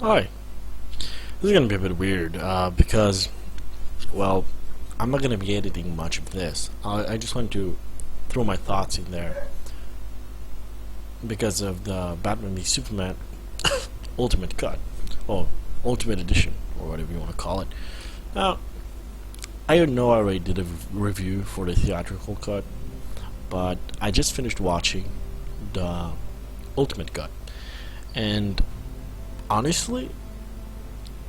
Hi. This is gonna be a bit weird because, well, I'm not gonna be editing much of this. I just want to throw my thoughts in there because of the Batman v Superman Ultimate Cut, or Ultimate Edition, or whatever you want to call it. Now, I know I already did a review for the theatrical cut, but I just finished watching the Ultimate Cut, and honestly,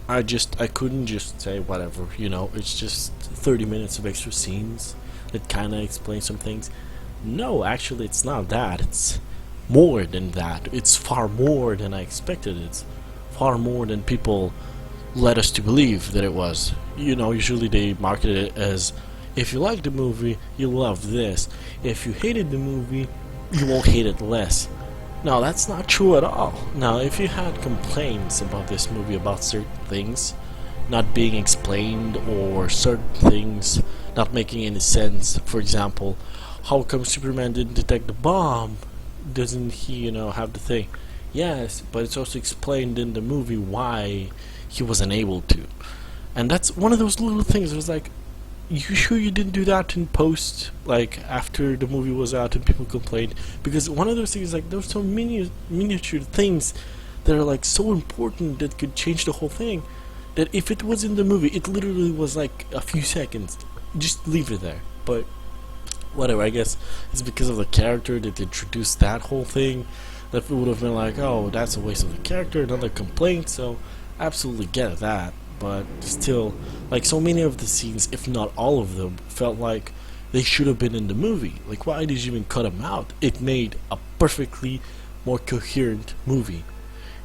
I couldn't just say whatever, it's just 30 minutes of extra scenes that kind of explain some things. No, actually it's not that. It's more than that. It's far more than I expected. It's far more than people led us to believe that it was. Usually they market it as, if you like the movie, you'll love this. If you hated the movie, you won't hate it less. No, that's not true at all. Now, if you had complaints about this movie, about certain things not being explained, or certain things not making any sense, for example, how come Superman didn't detect the bomb? Doesn't he, have the thing? Yes, but it's also explained in the movie why he wasn't able to. And that's one of those little things. It was like, you sure you didn't do that in post, like after the movie was out and people complained? Because one of those things, like, there's so miniature things that are like so important that could change the whole thing, that if it was in the movie, it literally was like a few seconds. Just leave it there. But whatever, I guess it's because of the character that introduced that whole thing, that it would have been like, oh, that's a waste of the character, another complaint. So absolutely get that. But still, like, so many of the scenes, if not all of them, felt like they should have been in the movie. Like, why did you even cut them out? It made a perfectly more coherent movie.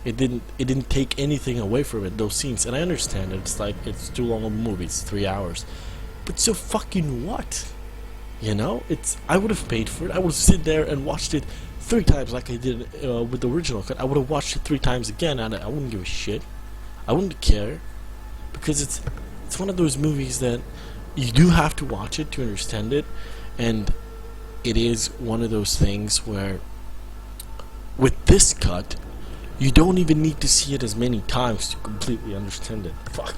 It didn't take anything away from it, those scenes. And I understand that it's like, it's too long of a movie, it's 3 hours. But so fucking what? I would have paid for it. I would sit there and watched it 3 times like I did with the original cut. I would have watched it 3 times again, and I wouldn't give a shit. I wouldn't care. Because it's one of those movies that you do have to watch it to understand it, and it is one of those things where with this cut you don't even need to see it as many times to completely understand it. Fuck.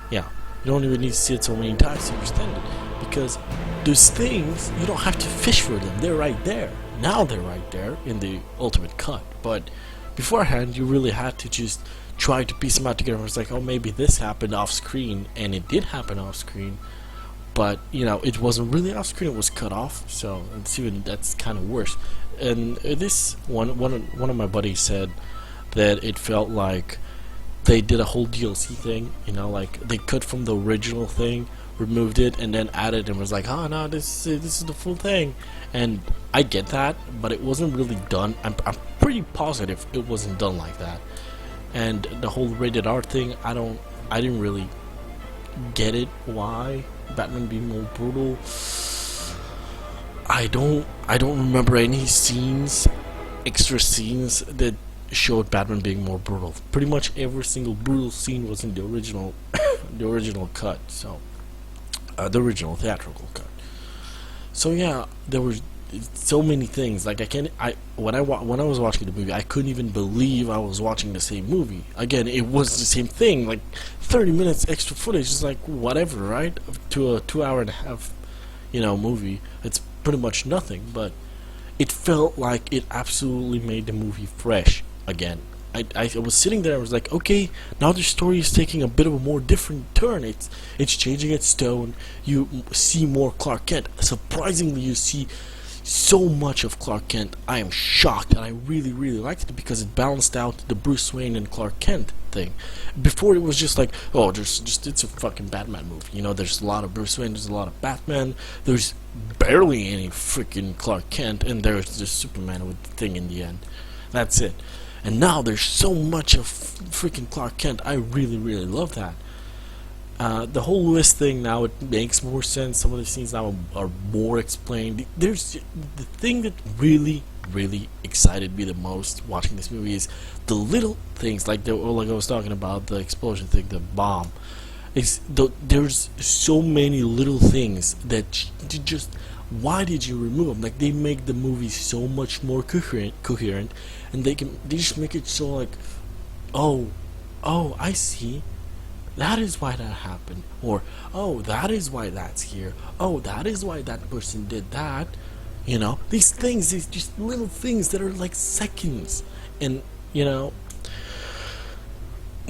Yeah, you don't even need to see it so many times to understand it, because those things, you don't have to fish for them. They're right there. Now they're right there in the Ultimate Cut, but beforehand you really had to just try to piece them out together. It's like, oh, maybe this happened off screen, and it did happen off screen, but it wasn't really off screen, it was cut off. So that's kind of worse. And this one of my buddies said that it felt like they did a whole DLC thing, like they cut from the original thing, removed it, and then added, and was like, oh no, this is the full thing. And I get that, but it wasn't really done. I'm pretty positive it wasn't done like that. And the whole rated R thing, I didn't really get it. Why Batman being more brutal? I don't remember any extra scenes that showed Batman being more brutal. Pretty much every single brutal scene was in the original, the original cut. So, the original theatrical cut. So yeah, there were so many things. Like when I was watching the movie, I couldn't even believe I was watching the same movie. Again, it was the same thing. Like 30 minutes extra footage is like whatever, right? To a 2 hour and a half, movie. It's pretty much nothing, but it felt like it absolutely made the movie fresh again. I was sitting there, I was like, okay, now the story is taking a bit of a more different turn. It's changing its tone. You see more Clark Kent. Surprisingly, you see so much of Clark Kent. I am shocked, and I really, really liked it because it balanced out the Bruce Wayne and Clark Kent thing. Before, it was just like, oh, it's a fucking Batman movie. There's a lot of Bruce Wayne, there's a lot of Batman, there's barely any freaking Clark Kent, and there's just Superman with the thing in the end. That's it. And now there's so much of freaking Clark Kent. I really, really love that. The whole Lewis thing now, it makes more sense. Some of the scenes now are more explained. There's the thing that really, really excited me the most watching this movie is the little things, like I was talking about, the explosion thing, the bomb. There's so many little things that just, why did you remove them? Like, they make the movie so much more coherent, and they just make it so, like, oh, oh, I see. That is why that happened. Or, oh, that is why that's here. Oh, that is why that person did that. You know, these things, these just little things that are like seconds. And, you know,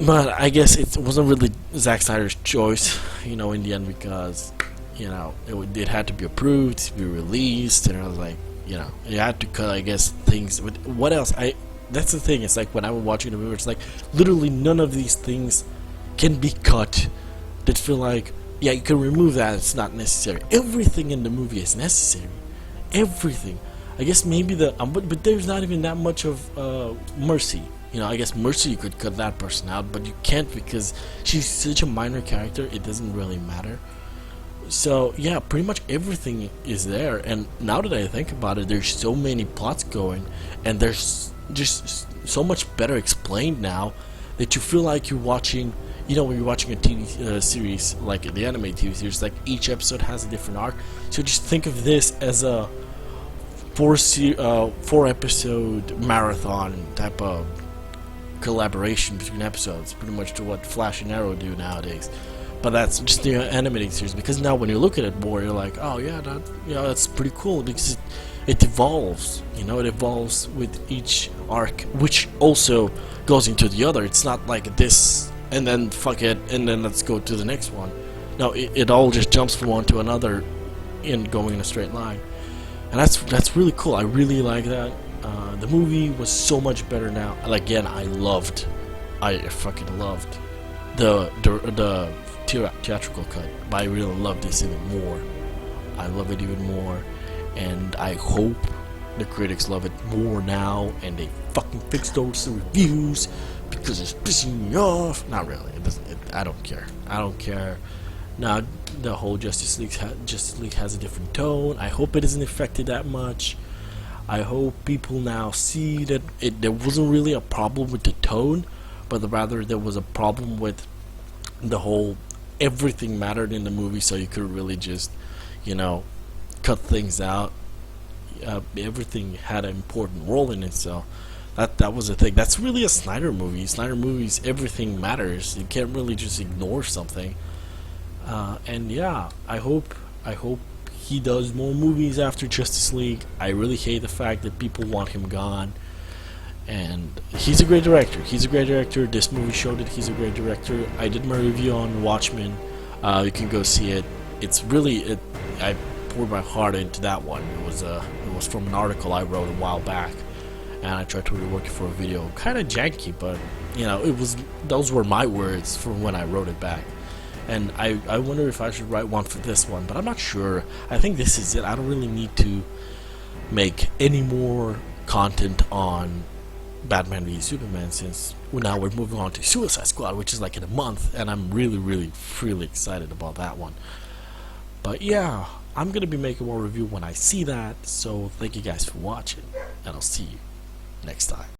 but I guess it wasn't really Zack Snyder's choice, you know, in the end, because, you know, it had to be approved to be released, and I was like, you know, you had to cut, I guess, things. But what else? That's the thing. It's like when I was watching the movie, it's like literally none of these things can be cut. That feel like, yeah, you can remove that. It's not necessary. Everything in the movie is necessary. Everything. I guess maybe but there's not even that much of Mercy. You know, I guess Mercy, you could cut that person out, but you can't because she's such a minor character, it doesn't really matter. So, yeah, pretty much everything is there, and now that I think about it, there's so many plots going, and there's just so much better explained now that you feel like you're watching, you know, when you're watching a TV series, like the anime TV series, like each episode has a different arc, so just think of this as a four episode marathon type of collaboration between episodes, pretty much to what Flash and Arrow do nowadays. But that's just the animated series, because now when you look at it more, you're like, oh yeah, that, you know, that's pretty cool, because it evolves, you know, it evolves with each arc, which also goes into the other. It's not like this and then fuck it and then let's go to the next one. No, it all just jumps from one to another in going in a straight line, and that's really cool. I really like that. The movie was so much better now. And again, I fucking loved the theatrical cut, but I really love this even more. I love it even more, and I hope the critics love it more now, and they fucking fix those reviews because it's pissing me off. Not really. It doesn't. I don't care. I don't care. Now the whole Justice League has a different tone. I hope it isn't affected that much. I hope people now see that there wasn't really a problem with the tone, but rather there was a problem with the whole everything mattered in the movie, so you could really just, you know, cut things out. Everything had an important role in it, so that was the thing. That's really a Snyder movie. Snyder movies, everything matters. You can't really just ignore something. And yeah, I hope he does more movies after Justice League. I really hate the fact that people want him gone. And he's a great director. He's a great director. This movie showed that he's a great director. I did my review on Watchmen. You can go see it. It's really I poured my heart into that one. It was from an article I wrote a while back, and I tried to rework it for a video. Kind of janky, but you know, those were my words from when I wrote it back. And I wonder if I should write one for this one, but I'm not sure. I think this is it. I don't really need to make any more content on Batman v Superman, since now we're moving on to Suicide Squad, which is like in a month, and I'm really excited about that one. But yeah, I'm gonna be making more review when I see that, so thank you guys for watching, and I'll see you next time.